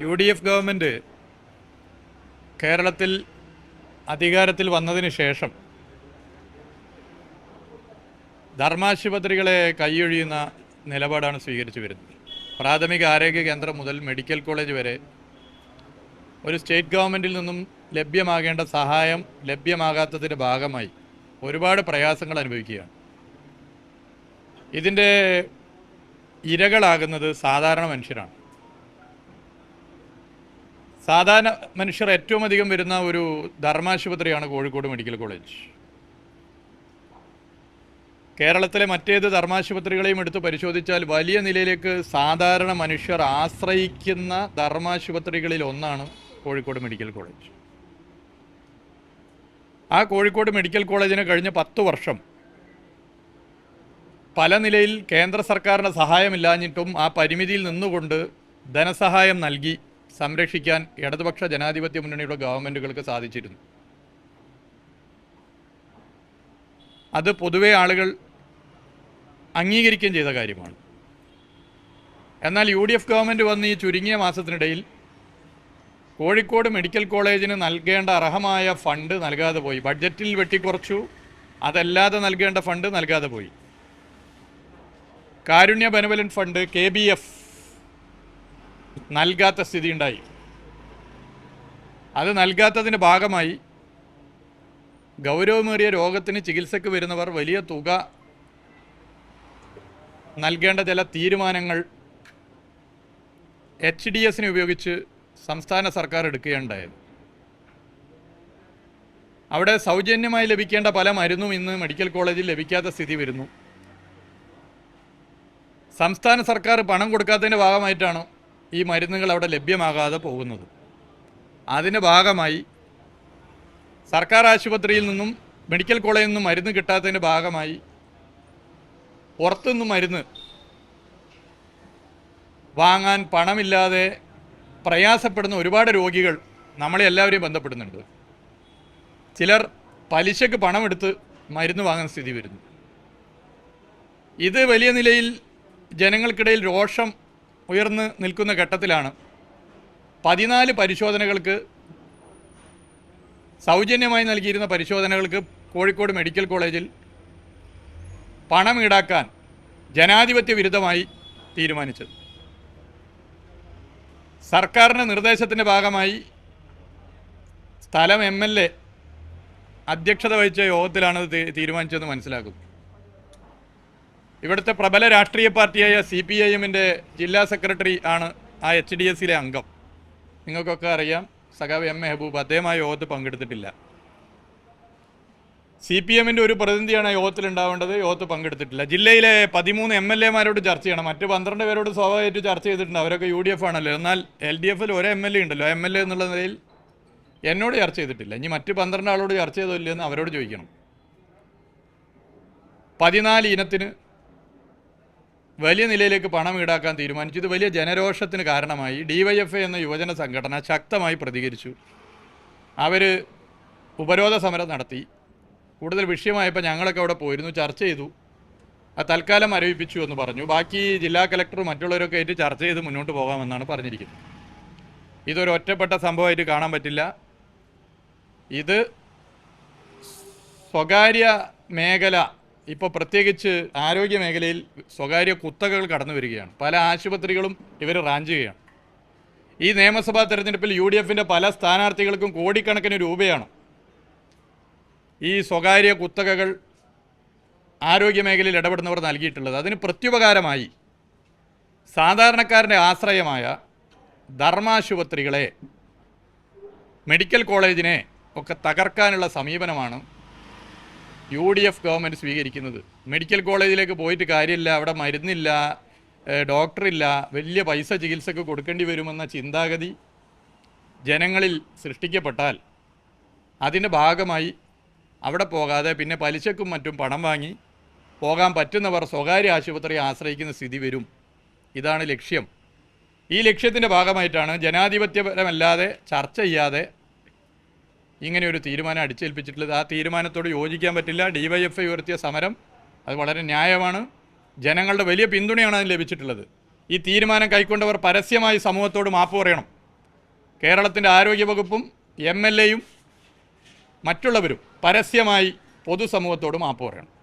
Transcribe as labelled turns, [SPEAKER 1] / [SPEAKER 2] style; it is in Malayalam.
[SPEAKER 1] UDF ഗവൺമെൻറ് കേരളത്തിൽ അധികാരത്തിൽ വന്നതിന് ശേഷം ധർമാശുപത്രികളെ കൈയൊഴിയുന്ന നിലപാടാണ് സ്വീകരിച്ചു വരുന്നത്. പ്രാഥമിക ആരോഗ്യ കേന്ദ്രം മുതൽ മെഡിക്കൽ കോളേജ് വരെ ഒരു സ്റ്റേറ്റ് ഗവൺമെൻറ്റിൽ നിന്നും ലഭ്യമാകേണ്ട സഹായം ലഭ്യമാകാത്തതിൻ്റെ ഭാഗമായി ഒരുപാട് പ്രയാസങ്ങൾ അനുഭവിക്കുകയാണ്. ഇതിൻ്റെ ഇരകളാകുന്നത് സാധാരണ മനുഷ്യരാണ്. സാധാരണ മനുഷ്യർ ഏറ്റവും അധികം വരുന്ന ഒരു ധർമാശുപത്രിയാണ് കോഴിക്കോട് മെഡിക്കൽ കോളേജ്. കേരളത്തിലെ മറ്റേത് ധർമാശുപത്രികളെയും എടുത്ത് പരിശോധിച്ചാൽ വലിയ നിലയിലേക്ക് സാധാരണ മനുഷ്യർ ആശ്രയിക്കുന്ന ധർമാശുപത്രികളിൽ ഒന്നാണ് കോഴിക്കോട് മെഡിക്കൽ കോളേജ്. ആ കോഴിക്കോട് മെഡിക്കൽ കോളേജിന് കഴിഞ്ഞ 10 വർഷം പല നിലയിൽ കേന്ദ്ര സർക്കാരിൻ്റെ സഹായമില്ലാഞ്ഞിട്ടും ആ പരിമിതിയിൽ നിന്നുകൊണ്ട് ധനസഹായം നൽകി സംരക്ഷിക്കാൻ ഇടതുപക്ഷ ജനാധിപത്യ മുന്നണിയുടെ ഗവൺമെൻറ്റുകൾക്ക് സാധിച്ചിരുന്നു. അത് പൊതുവെ ആളുകൾ അംഗീകരിക്കുകയും ചെയ്ത കാര്യമാണ്. എന്നാൽ UDF ഗവൺമെൻറ് വന്ന് ഈ ചുരുങ്ങിയ മാസത്തിനിടയിൽ കോഴിക്കോട് മെഡിക്കൽ കോളേജിന് നൽകേണ്ട അർഹമായ ഫണ്ട് നൽകാതെ പോയി. ബഡ്ജറ്റിൽ വെട്ടിക്കുറച്ചു, അതല്ലാതെ നൽകേണ്ട ഫണ്ട് നൽകാതെ പോയി. കാരുണ്യ ബെനവലന്റ് ഫണ്ട് KBF നൽകാത്ത സ്ഥിതി ഉണ്ടായി. അത് നൽകാത്തതിൻ്റെ ഭാഗമായി ഗൗരവമേറിയ രോഗത്തിന് ചികിത്സയ്ക്ക് വരുന്നവർ വലിയ തുക നൽകേണ്ട ചില തീരുമാനങ്ങൾ HDS ഉപയോഗിച്ച് സംസ്ഥാന സർക്കാർ എടുക്കുകയുണ്ടായത്. അവിടെ സൗജന്യമായി ലഭിക്കേണ്ട പല മരുന്നും ഇന്ന് മെഡിക്കൽ കോളേജിൽ ലഭിക്കാത്ത സ്ഥിതി വരുന്നു. സംസ്ഥാന സർക്കാർ പണം കൊടുക്കാത്തതിൻ്റെ ഭാഗമായിട്ടാണ് ഈ മരുന്നുകൾ അവിടെ ലഭ്യമാകാതെ പോകുന്നത്. അതിൻ്റെ ഭാഗമായി സർക്കാർ ആശുപത്രിയിൽ നിന്നും മെഡിക്കൽ കോളേജിൽ നിന്നും മരുന്ന് കിട്ടാത്തതിൻ്റെ ഭാഗമായി പുറത്തുനിന്നും മരുന്ന് വാങ്ങാൻ പണമില്ലാതെ പ്രയാസപ്പെടുന്ന ഒരുപാട് രോഗികൾ നമ്മളെ എല്ലാവരെയും ബന്ധപ്പെടുന്നുണ്ട്. ചിലർ പലിശക്ക് പണമെടുത്ത് മരുന്ന് വാങ്ങുന്ന സ്ഥിതി വരുന്നു. ഇത് വലിയ നിലയിൽ ജനങ്ങൾക്കിടയിൽ രോഷം ഉയർന്നു നിൽക്കുന്ന ഘട്ടത്തിലാണ് 14 പരിശോധനകൾക്ക് സൗജന്യമായി നൽകിയിരുന്ന പരിശോധനകൾക്ക് കോഴിക്കോട് മെഡിക്കൽ കോളേജിൽ പണം ഈടാക്കാൻ ജനാധിപത്യ വിരുദ്ധമായി തീരുമാനിച്ചത്. സർക്കാരിൻ്റെ നിർദ്ദേശത്തിൻ്റെ ഭാഗമായി സ്ഥലം MLA അധ്യക്ഷത വഹിച്ച യോഗത്തിലാണ് തീരുമാനിച്ചതെന്ന് മനസ്സിലാക്കുന്നു. ഇവിടുത്തെ പ്രബല രാഷ്ട്രീയ പാർട്ടിയായ CPIM-ൻ്റെ ജില്ലാ സെക്രട്ടറി ആണ് ആ HDS-ലെ അംഗം. നിങ്ങൾക്കൊക്കെ അറിയാം, സഖാവ് M മെഹബൂബ്. അദ്ദേഹം ആ യോഗത്തിൽ പങ്കെടുത്തിട്ടില്ല. CPM-ൻ്റെ ഒരു പ്രതിനിധിയാണ് യോഗത്തിൽ ഉണ്ടാവേണ്ടത്, യോഗത്തിൽ പങ്കെടുത്തിട്ടില്ല. ജില്ലയിലെ 13 MLA-മാരോട് ചർച്ച ചെയ്യണം. മറ്റ് 12 പേരോട് സ്വാഭാവികമായിട്ട് ചർച്ച ചെയ്തിട്ടുണ്ട്. അവരൊക്കെ UDF ആണല്ലോ. എന്നാൽ LDF-ൽ ഒരു MLA ഉണ്ടല്ലോ. MLA എന്നുള്ള നിലയിൽ എന്നോട് ചർച്ച ചെയ്തിട്ടില്ല. ഇനി മറ്റ് 12 ആളോട് ചർച്ച ചെയ്തോ ഇല്ലെന്ന് അവരോട് ചോദിക്കണം. 14 ഇനത്തിന് വലിയ നിലയിലേക്ക് പണം ഈടാക്കാൻ തീരുമാനിച്ചു. ഇത് വലിയ ജനരോഷത്തിന് കാരണമായി. DYFI എന്ന യുവജന സംഘടന ശക്തമായി പ്രതികരിച്ചു. അവർ ഉപരോധ സമരം നടത്തി. കൂടുതൽ വിഷയമായപ്പോൾ ഞങ്ങളൊക്കെ അവിടെ പോയിരുന്നു, ചർച്ച ചെയ്തു. അത് തൽക്കാലം മരവിപ്പിച്ചു എന്ന് പറഞ്ഞു. ബാക്കി ജില്ലാ കളക്ടറും മറ്റുള്ളവരൊക്കെ ആയിട്ട് ചർച്ച ചെയ്ത് മുന്നോട്ട് പോകാമെന്നാണ് പറഞ്ഞിരിക്കുന്നത്. ഇതൊരു ഒറ്റപ്പെട്ട സംഭവമായിട്ട് കാണാൻ പറ്റില്ല. ഇത് സ്വകാര്യ മേഖല, ഇപ്പോൾ പ്രത്യേകിച്ച് ആരോഗ്യ മേഖലയിൽ സ്വകാര്യ കുത്തകകൾ കടന്നു വരികയാണ്. പല ആശുപത്രികളും ഇവർ റാഞ്ചുകയാണ്. ഈ നിയമസഭാ തെരഞ്ഞെടുപ്പിൽ UDF-ൻ്റെ പല സ്ഥാനാർത്ഥികൾക്കും കോടിക്കണക്കിന് രൂപയാണ് ഈ സ്വകാര്യ കുത്തകകൾ ആരോഗ്യ മേഖലയിൽ ഇടപെടുന്നവർ നൽകിയിട്ടുള്ളത്. അതിന് പ്രത്യുപകാരമായി സാധാരണക്കാരൻ്റെ ആശ്രയമായ ധർമാശുപത്രികളെ, മെഡിക്കൽ കോളേജിനെ ഒക്കെ തകർക്കാനുള്ള സമീപനമാണ് UDF ഗവൺമെൻറ് സ്വീകരിക്കുന്നത്. മെഡിക്കൽ കോളേജിലേക്ക് പോയിട്ട് കാര്യമില്ല, അവിടെ മരുന്നില്ല, ഡോക്ടറില്ല, വലിയ പൈസ ചികിത്സക്ക് കൊടുക്കേണ്ടി വരുമെന്ന ചിന്താഗതി ജനങ്ങളിൽ സൃഷ്ടിക്കപ്പെട്ടാൽ അതിൻ്റെ ഭാഗമായി അവിടെ പോകാതെ പിന്നെ പലിശക്കും മറ്റും പണം വാങ്ങി പോകാൻ പറ്റുന്നവർ സ്വകാര്യ ആശുപത്രിയെ ആശ്രയിക്കുന്ന സ്ഥിതി വരും. ഇതാണ് ലക്ഷ്യം. ഈ ലക്ഷ്യത്തിൻ്റെ ഭാഗമായിട്ടാണ് ജനാധിപത്യപരമല്ലാതെ ചർച്ച ചെയ്യാതെ ഇങ്ങനെ ഒരു തീരുമാനം അടിച്ചേൽപ്പിച്ചിട്ടുള്ളത്. ആ തീരുമാനത്തോട് യോജിക്കാൻ പറ്റില്ല. DYFI ഉയർത്തിയ സമരം അത് വളരെ ന്യായമാണ്. ജനങ്ങളുടെ വലിയ പിന്തുണയാണ് അതിന് ലഭിച്ചിട്ടുള്ളത്. ഈ തീരുമാനം കൈക്കൊണ്ടവർ പരസ്യമായി സമൂഹത്തോട് മാപ്പ് പറയണം. കേരളത്തിൻ്റെ ആരോഗ്യവകുപ്പും MLA യും മറ്റുള്ളവരും പരസ്യമായി പൊതുസമൂഹത്തോട് മാപ്പ് പറയണം.